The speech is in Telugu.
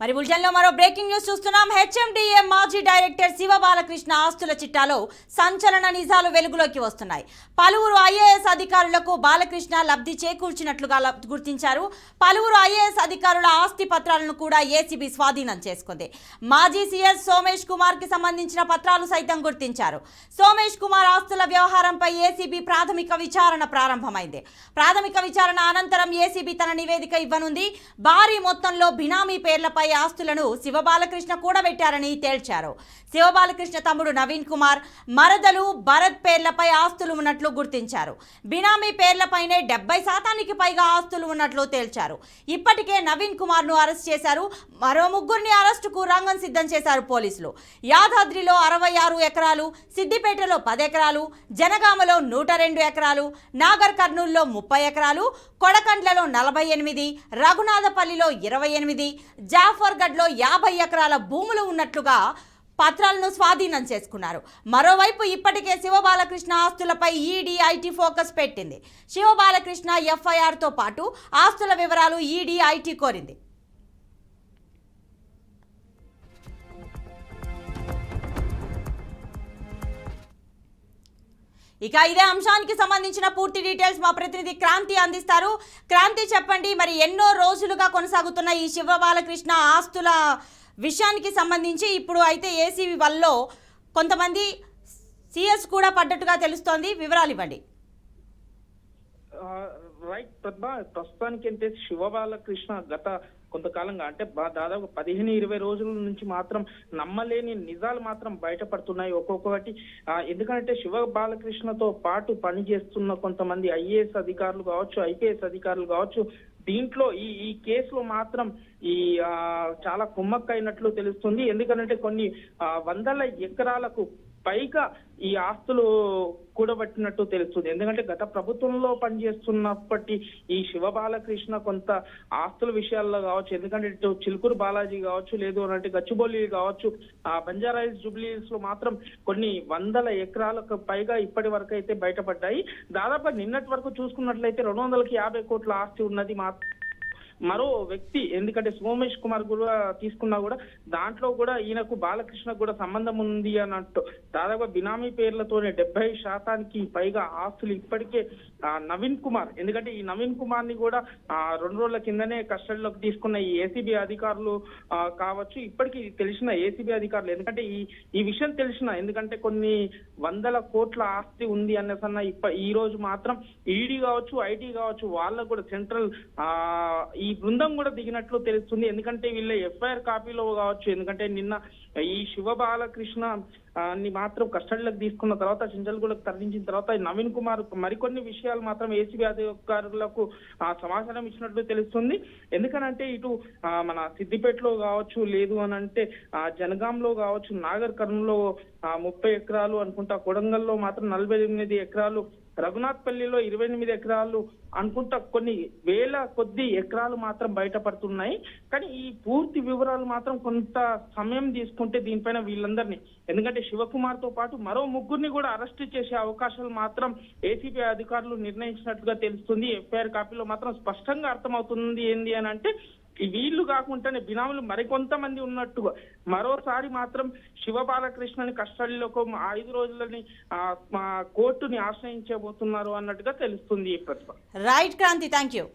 మరి బులెటిన్లో మరో బ్రేకింగ్ న్యూస్ చూస్తున్నాం. హెచ్ఎండిఏ మాజీ డైరెక్టర్ శివ బాలకృష్ణ ఆస్తుల చిట్టాలో సంచలన నిజాలు వెలుగులోకి వస్తున్నాయి. పలువురు ఐఏఎస్ అధికారులకు బాలకృష్ణ లబ్ధి చేకూర్చినట్లుగా గుర్తించారు. పలువురు ఐఏఎస్ అధికారుల ఆస్తి పత్రాలను కూడా ఏసీబీ స్వాధీనం చేసుకుంది. మాజీ సీఎస్ సోమేష్ కుమార్ కి సంబంధించిన పత్రాలు సైతం గుర్తించారు. సోమేష్ కుమార్ ఆస్తుల వ్యవహారంపై ఏసీబీ ప్రాథమిక విచారణ ప్రారంభమైంది. ప్రాథమిక విచారణ అనంతరం ఏసీబీ తన నివేదిక ఇవ్వనుంది. భారీ మొత్తంలో బినామీ పేర్లపై ఆస్తులను శివ బాలకృష్ణ కూడబెట్టారని తేల్చారు. శివ బాలకృష్ణ తమ్ముడు నవీన్ కుమార్, మరదలు భరత్ పేర్లపై ఆస్తులు ఉన్నట్లు గుర్తించారు. బినామీ పేర్లపైనే 70% పైగా ఆస్తులు ఉన్నట్లు తేల్చారు. ఇప్పటికే నవీన్ కుమార్ ను అరెస్ట్ చేశారు. మరో ముగ్గురిని అరెస్టుకు రంగం సిద్ధం చేశారు పోలీసులు. యాదాద్రిలో 66 ఎకరాలు, సిద్దిపేటలో 10 ఎకరాలు, జనగామలో 102 ఎకరాలు, నాగర్ కర్నూల్లో 30 ఎకరాలు, కొడకండ్లలో 48, రఘునాథపల్లిలో 28, జాఫర్గఢ్లో 50 ఎకరాల భూములు ఉన్నట్లుగా పత్రాలను స్వాధీనం చేసుకున్నారు. మరోవైపు ఇప్పటికే శివ బాలకృష్ణ ఆస్తులపై ఈడీ ఐటీ ఫోకస్ పెట్టింది. శివ బాలకృష్ణ ఎఫ్ఐఆర్తో పాటు ఆస్తుల వివరాలు ఈడీ ఐటీ కోరింది. ఇక ఇదే అంశానికి సంబంధించిన పూర్తి డీటెయిల్స్ మా ప్రతినిధి క్రాంతి అందిస్తారు. క్రాంతి, చెప్పండి, మరి ఎన్నో రోజులుగా కొనసాగుతున్న ఈ శివ బాలకృష్ణ ఆస్తుల విషయానికి సంబంధించి ఇప్పుడు అయితే ఏసీబీ వల్ల కొంతమంది సీఎస్ కూడా పడ్డట్టుగా తెలుస్తోంది. వివరాలు ఇవ్వండి. రైట్ ప్రతిభ, ప్రస్తుతానికి అంటే శివ బాలకృష్ణ గత కొంతకాలంగా అంటే దాదాపు 15-20 రోజుల నుంచి మాత్రం నమ్మలేని నిజాలు మాత్రం బయటపడుతున్నాయి ఒక్కొక్కటి. ఎందుకంటే శివ బాలకృష్ణతో పాటు పనిచేస్తున్న కొంతమంది ఐఏఎస్ అధికారులు కావచ్చు, ఐపీఎస్ అధికారులు కావచ్చు, దీంట్లో ఈ కేసులో మాత్రం చాలా కుమ్మక్కైనట్లు తెలుస్తుంది. ఎందుకంటే కొన్ని వందల ఎకరాలకు పైగా ఈ ఆస్తులు కూడబట్టినట్టు తెలుస్తుంది. ఎందుకంటే గత ప్రభుత్వంలో పనిచేస్తున్నప్పటి ఈ శివ బాలకృష్ణ కొంత ఆస్తుల విషయాల్లో కావచ్చు, ఎందుకంటే ఇటు చిలుకూరు బాలాజీ కావచ్చు, లేదు అంటే గచ్చిబౌలి కావచ్చు, బంజారాహిల్స్ జూబ్లీహిల్స్ లో మాత్రం కొన్ని వందల ఎకరాలకు పైగా ఇప్పటి వరకు అయితే బయటపడ్డాయి. దాదాపు నిన్నటి వరకు చూసుకున్నట్లయితే 250 కోట్ల ఆస్తి ఉన్నది మాత్రం మరో వ్యక్తి, ఎందుకంటే సోమేష్ కుమార్ కూడా తీసుకున్నా కూడా దాంట్లో కూడా ఈయనకు బాలకృష్ణ కూడా సంబంధం ఉంది అన్నట్టు దాదాపు బినామీ పేర్లతోనే 70% పైగా ఆస్తులు ఇప్పటికే నవీన్ కుమార్, ఎందుకంటే ఈ నవీన్ కుమార్ ని కూడా 2 రోజుల కిందనే కస్టడీలోకి తీసుకున్న ఈ ఏసీబీ అధికారులు కావచ్చు, ఇప్పటికీ తెలిసిన ఏసీబీ అధికారులు, ఎందుకంటే ఈ విషయం తెలిసిన, ఎందుకంటే కొన్ని వందల కోట్ల ఆస్తి ఉంది అన్నసన్న ఈ రోజు మాత్రం ఈడీ కావచ్చు, ఐటీ కావచ్చు, వాళ్ళకు కూడా సెంట్రల్ ఈ బృందం కూడా దిగినట్లు తెలుస్తుంది. ఎందుకంటే వీళ్ళ ఎఫ్ఐఆర్ కాపీలో కావచ్చు, ఎందుకంటే నిన్న ఈ శివ బాలకృష్ణ ని మాత్రం కస్టడీలోకి తీసుకున్న తర్వాత చించల్గూడకు తరలించిన తర్వాత నవీన్ కుమార్ మరికొన్ని విషయాలు మాత్రం ఏసీబీ అధికారులకు సమాచారం ఇచ్చినట్లు తెలుస్తుంది. ఎందుకనంటే ఇటు మన సిద్దిపేటలో కావచ్చు, లేదు అని అంటే జనగాంలో కావచ్చు, నాగర్ కర్నూల్లో 30 ఎకరాలు అనుకుంటా, కొడంగల్లో మాత్రం 48 ఎకరాలు, రఘునాథ్పల్లిలో 28 ఎకరాలు అనుకుంటా, కొన్ని వేల కొద్ది ఎకరాలు మాత్రం బయటపడుతున్నాయి. కానీ ఈ పూర్తి వివరాలు మాత్రం కొంత సమయం తీసుకుంటే దీనిపైన వీళ్ళందరినీ, ఎందుకంటే శివకుమార్ తో పాటు మరో ముగ్గురిని కూడా అరెస్ట్ చేసే అవకాశాలు మాత్రం ఏసీబీ అధికారులు నిర్ణయించినట్టుగా తెలుస్తుంది. ఎఫ్ఐఆర్ కాపీలో మాత్రం స్పష్టంగా అర్థమవుతుంది. ఏంది అని అంటే వీళ్ళు కాకుండానే బినాములు మరికొంతమంది ఉన్నట్టుగా మరోసారి మాత్రం శివ బాలకృష్ణని కస్టడీలోకి 5 రోజులని కోర్టుని ఆశ్రయించబోతున్నారు అన్నట్టుగా తెలుస్తుంది. Pratibha. Right Kranthi, thank you.